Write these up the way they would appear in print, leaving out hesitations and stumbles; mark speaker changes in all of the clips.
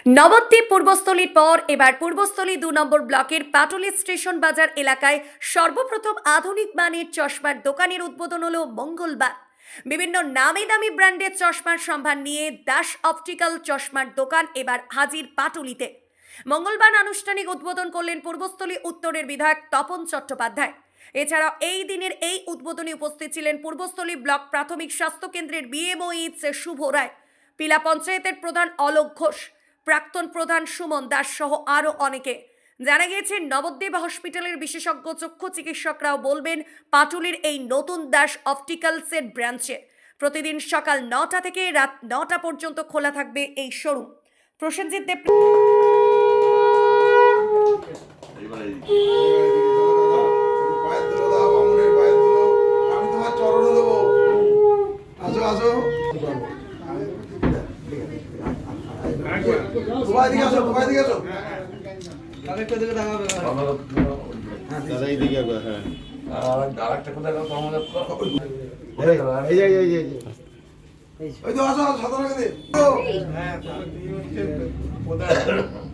Speaker 1: নবদ্বীপ পূর্বস্থলীর পর এবার পূর্বস্থলী ২ নম্বর ব্লকের পাটুলি স্টেশন বাজার এলাকায় সর্বপ্রথম আধুনিক মানের চশমার দোকানের উদ্বোধন হলো মঙ্গলবার। বিভিন্ন নামি দামি ব্র্যান্ডের চশমার সম্ভার নিয়ে দাস অপটিক্যাল চশমার দোকান এবার হাজির পাটুলিতে। মঙ্গলবার আনুষ্ঠানিক উদ্বোধন করলেন পূর্বস্থলী উত্তরের বিধায়ক তপন চট্টোপাধ্যায়। এছাড়াও এই দিনের এই উদ্বোধনে উপস্থিত ছিলেন পূর্বস্থলী ব্লক প্রাথমিক স্বাস্থ্য কেন্দ্রের বিএমওইচ শুভ রায়, পিলা পঞ্চায়েতের প্রধান অলোক ঘোষ, প্রাক্তন প্রধান সুমন দাস সহ আরও অনেকে। জানা গিয়েছে নবদ্বীপ হসপিটালের বিশেষজ্ঞ চক্ষু চিকিৎসকরাও বলবেন পাটুলির এই নতুন দাস অপটিক্যালসের ব্রাঞ্চে প্রতিদিন সকাল ৯টা থেকে রাত ৯টা পর্যন্ত খোলা থাকবে এই শোরুম। প্রসেনজিৎ দেব।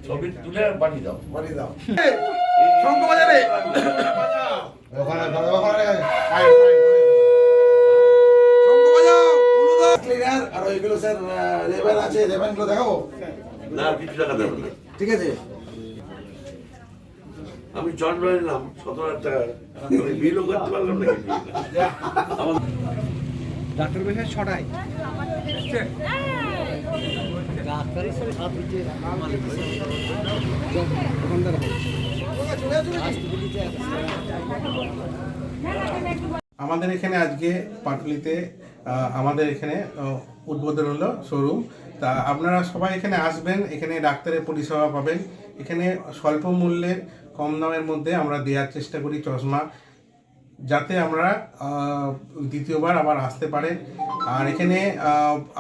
Speaker 2: ছবি তুলে পাঠিয়ে দাও
Speaker 3: শঙ্খ বাজারে আর ওইগুলো স্যার লেবার আছে, লেবারগুলো দেখাবো
Speaker 2: না, কিছু টাকা দেবো না।
Speaker 3: ঠিক আছে।
Speaker 2: আমি চন্দ্র নিলাম ১৭,০০০ টাকা, বিলও করতে পারলাম না।
Speaker 4: ডাক্তার বসে ৬টায়
Speaker 5: আমাদের এখানে আজকে পাটুলিতে আমাদের এখানে উদ্বোধন হলো শোরুম। তা আপনারা সবাই এখানে আসবেন, এখানে ডাক্তারের পরিষেবা পাবেন। এখানে স্বল্প মূল্যে কম দামের মধ্যে আমরা দেওয়ার চেষ্টা করি চশমা, যাতে আমরা দ্বিতীয়বার আবার আসতে পারেন। আর এখানে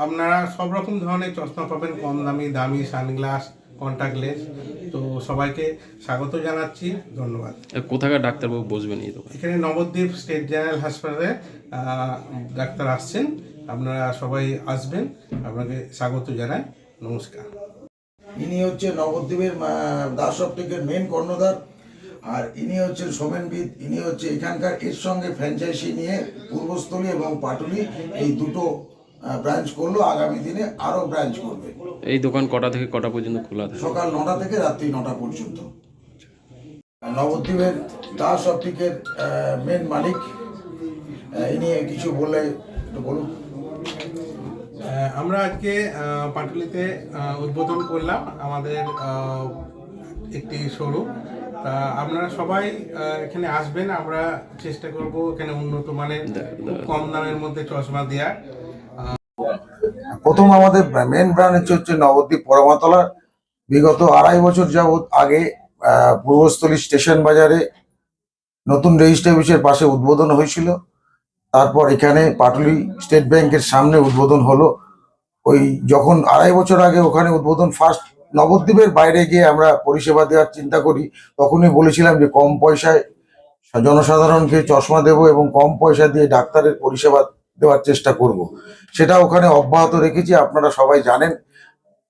Speaker 5: আপনারা সব রকম ধরনের চশমা পাবেন, কম দামি, দামি সানগ্লাস, কন্ট্যাক্ট লেন্স। তো সবাইকে স্বাগত জানাচ্ছি, ধন্যবাদ।
Speaker 6: কোথাকার ডাক্তারবাবু বসবেন এই দোকানে?
Speaker 5: এখানে নবদ্বীপ স্টেট জেনারেল হাসপাতালে ডাক্তার আসছেন, আপনারা সবাই আসবেন, আপনাকে স্বাগত জানাই, নমস্কার।
Speaker 3: ইনি হচ্ছে নবদ্বীপের দাস অপটিকের মেন কর্ণধার, আর ইনি হচ্ছেন সোমেনবিদ। ইনি হচ্ছে এখানকার, এর সঙ্গে ফ্র্যাঞ্চাইজি নিয়ে পূর্বস্থলী এবং পাটুলি এই দুটো ব্রাঞ্চ করলো। আগামী দিনে আরও ব্রাঞ্চ করবে।
Speaker 6: এই দোকান কটা থেকে কটা পর্যন্ত খোলা থাকে?
Speaker 3: সকাল ৯টা থেকে রাত্রি ৯টা পর্যন্ত। নবদ্বীপের দাস অপটিকের মেন মালিক, ইনি কিছু বললে একটু বলুন।
Speaker 5: আমরা আজকে পাটুলিতে উদ্বোধন করলাম আমাদের একটি শোরুম। তা আপনারা সবাই এখানে আসবেন, আমরা চেষ্টা করব এখানে উন্নত মানের কম দামের মধ্যে চশমা দেওয়ার।
Speaker 3: প্রথম আমাদের মেন ব্রাঞ্চ হচ্ছে নবদ্বীপ পরমাতলা। বিগত ২.৫ বছর যাবৎ আগে পূর্বস্থলী স্টেশন বাজারে নতুন রেজিস্ট্রি অফিসের পাশে উদ্বোধন হয়েছিল। তারপর এখানে পাটুলি স্টেট ব্যাংকের সামনে উদ্বোধন হলো। ওই যখন ২.৫ বছর আগে ওখানে উদ্বোধন ফার্স্ট, নবদ্বীপের বাইরে গিয়ে আমরা পরিষেবা দেওয়ার চিন্তা করি, তখনই বলেছিলাম যে কম পয়সায় জনসাধারণকে চশমা দেব এবং কম পয়সা দিয়ে ডাক্তারের পরিষেবা দেওয়ার চেষ্টা করব। সেটা ওখানে অব্যাহত রেখেছি, আপনারা সবাই জানেন।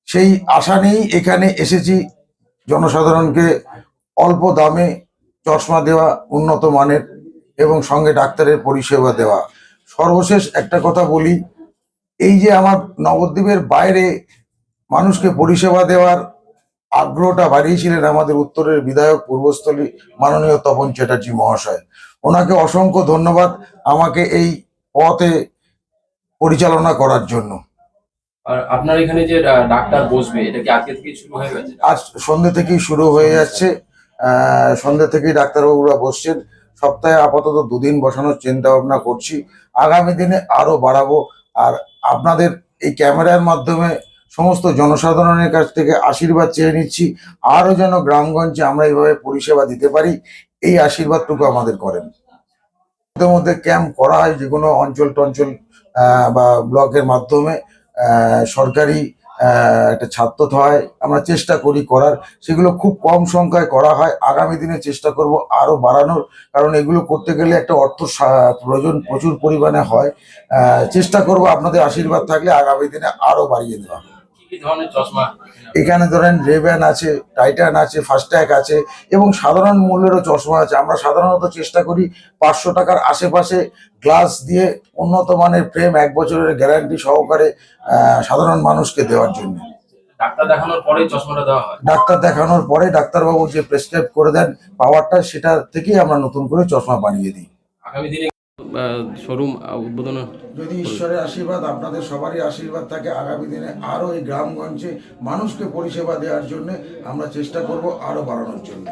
Speaker 3: সেই আশা নিয়েই এখানে এসেছি, জনসাধারণকে অল্প দামে চশমা দেওয়া, উন্নত মানের, এবং সঙ্গে ডাক্তারের পরিষেবা দেওয়া। সর্বশেষ একটা কথা বলি, এই যে আমার নবদ্বীপের বাইরে মানুষকে পরিষেবা দেওয়ার আগ্রহটা বাড়িয়েছিলেন আমাদের উত্তরের বিধায়ক পূর্বস্থলী মাননীয় তপন চ্যাটার্জি মহাশয়। ওনাকে অসংখ্য ধন্যবাদ আমাকে এই পথে পরিচালনা করার জন্য।
Speaker 6: আর আপনার এখানে যে ডাক্তার বসবে, এটা কি আজকে থেকে শুরু হয়ে গেছে?
Speaker 3: আজ সন্ধ্যে থেকেই শুরু হয়ে যাচ্ছে। সন্ধ্যে থেকেই ডাক্তারবাবুরা বসছেন। সপ্তাহে আপাতত 2 দিন বসানোর চিন্তা ভাবনা করছি, আগামী দিনে আরো বাড়াবো। আর আপনাদের এই ক্যামেরার মাধ্যমে সমস্ত জনসাধারণের কাছ থেকে আশীর্বাদ চেয়ে নিচ্ছি, আরো যেন গ্রামগঞ্জে আমরা এইভাবে পরিষেবা দিতে পারি, এই আশীর্বাদটুকু আমাদের করেন। মধ্যে ক্যাম্প করা হয় যে কোনো অঞ্চল টঞ্চল বা ব্লকের মাধ্যমে, সরকারি একটা ছাত্র হয়, আমরা চেষ্টা করি করার। সেগুলো খুব কম সংখ্যায় করা হয়, আগামী দিনে চেষ্টা করব আরো বাড়ানোর, কারণ এগুলো করতে গেলে একটা অর্থ প্রয়োজন প্রচুর পরিমাণে হয়। চেষ্টা করব আপনাদের আশীর্বাদ থাকলে আগামী দিনে আরো বাড়িয়ে দেওয়া।
Speaker 6: কি ধরনের চশমা?
Speaker 3: এখানে ধরেন রেব্যান আছে, টাইটান আছে, ফাস্ট্যাগ আছে এবং সাধারণ মূল্যেরও চশমা আছে। আমরা সাধারণত চেষ্টা করি 500 টাকার আশেপাশে গ্লাস দিয়ে উন্নত মানের ফ্রেম 1 বছরের গ্যারান্টি সহকারে সাধারণ মানুষকে দেওয়ার জন্য।
Speaker 6: ডাক্তার দেখানোর পরেই চশমাটা দেওয়া হয়?
Speaker 3: ডাক্তার দেখানোর পরে ডাক্তারবাবু যে প্রেসক্রাইব করে দেন পাওয়ারটা, সেটা থেকেই আমরা নতুন করে চশমা বানিয়ে দিই।
Speaker 6: আগামী দিনে শোরুম উদ্বোধন
Speaker 3: যদি ঈশ্বরের আশীর্বাদ, আপনাদের সবারই আশীর্বাদ থাকে, আগামী দিনে আরও এই গ্রামগঞ্জে মানুষকে পরিষেবা দেওয়ার জন্য আমরা চেষ্টা করব আরও বাড়ানোর জন্য।